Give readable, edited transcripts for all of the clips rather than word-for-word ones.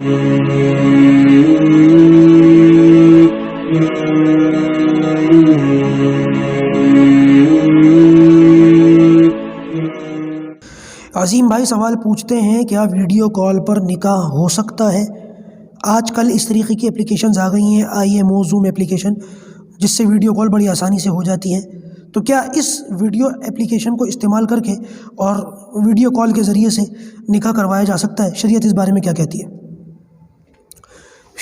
عظیم بھائی سوال پوچھتے ہیں کیا ویڈیو کال پر نکاح ہو سکتا ہے؟ آج کل اس طریقے کی اپلیکیشنز آ گئی ہیں، IMO زوم اپلیکیشن، جس سے ویڈیو کال بڑی آسانی سے ہو جاتی ہے۔ تو کیا اس ویڈیو اپلیکیشن کو استعمال کر کے اور ویڈیو کال کے ذریعے سے نکاح کروایا جا سکتا ہے؟ شریعت اس بارے میں کیا کہتی ہے؟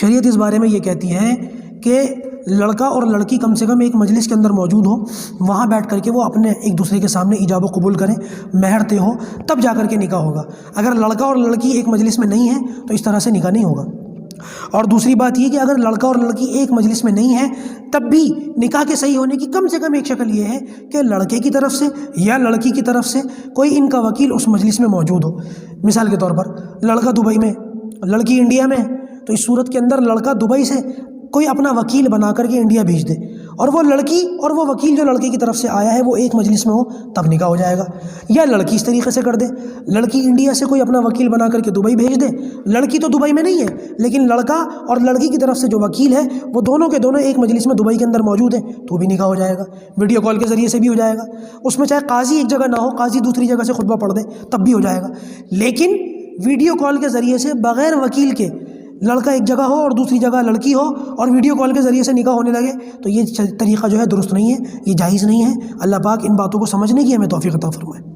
شریعت اس بارے میں یہ کہتی ہے کہ لڑکا اور لڑکی کم سے کم ایک مجلس کے اندر موجود ہو، وہاں بیٹھ کر کے وہ اپنے ایک دوسرے کے سامنے ایجاب و قبول کریں، مہر طے ہو، تب جا کر کے نکاح ہوگا۔ اگر لڑکا اور لڑکی ایک مجلس میں نہیں ہیں تو اس طرح سے نکاح نہیں ہوگا۔ اور دوسری بات یہ کہ اگر لڑکا اور لڑکی ایک مجلس میں نہیں ہیں تب بھی نکاح کے صحیح ہونے کی کم سے کم ایک شکل یہ ہے کہ لڑکے کی طرف سے یا لڑکی کی طرف سے کوئی ان کا وکیل اس مجلس میں موجود ہو۔ مثال کے طور پر لڑکا دبئی میں، لڑکی انڈیا میں، تو اس صورت کے اندر لڑکا دبئی سے کوئی اپنا وکیل بنا کر کے انڈیا بھیج دے، اور وہ لڑکی اور وہ وکیل جو لڑکے کی طرف سے آیا ہے وہ ایک مجلس میں ہو، تب نکاح ہو جائے گا۔ یا لڑکی اس طریقے سے کر دے، لڑکی انڈیا سے کوئی اپنا وکیل بنا کر کے دبئی بھیج دے، لڑکی تو دبئی میں نہیں ہے لیکن لڑکا اور لڑکی کی طرف سے جو وکیل ہے وہ دونوں کے دونوں ایک مجلس میں دبئی کے اندر موجود ہیں، تو بھی نکاح ہو جائے گا۔ ویڈیو کال کے ذریعے سے بھی ہو جائے گا، اس میں چاہے قاضی ایک جگہ نہ ہو، قاضی دوسری جگہ سے خطبہ پڑھ دے تب بھی ہو جائے گا۔ لیکن ویڈیو کال کے ذریعے سے بغیر وکیل کے لڑکا ایک جگہ ہو اور دوسری جگہ لڑکی ہو اور ویڈیو کال کے ذریعے سے نکاح ہونے لگے تو یہ طریقہ جو ہے درست نہیں ہے، یہ جائز نہیں ہے۔ اللہ پاک ان باتوں کو سمجھنے کی ہمیں توفیق عطا فرمائے۔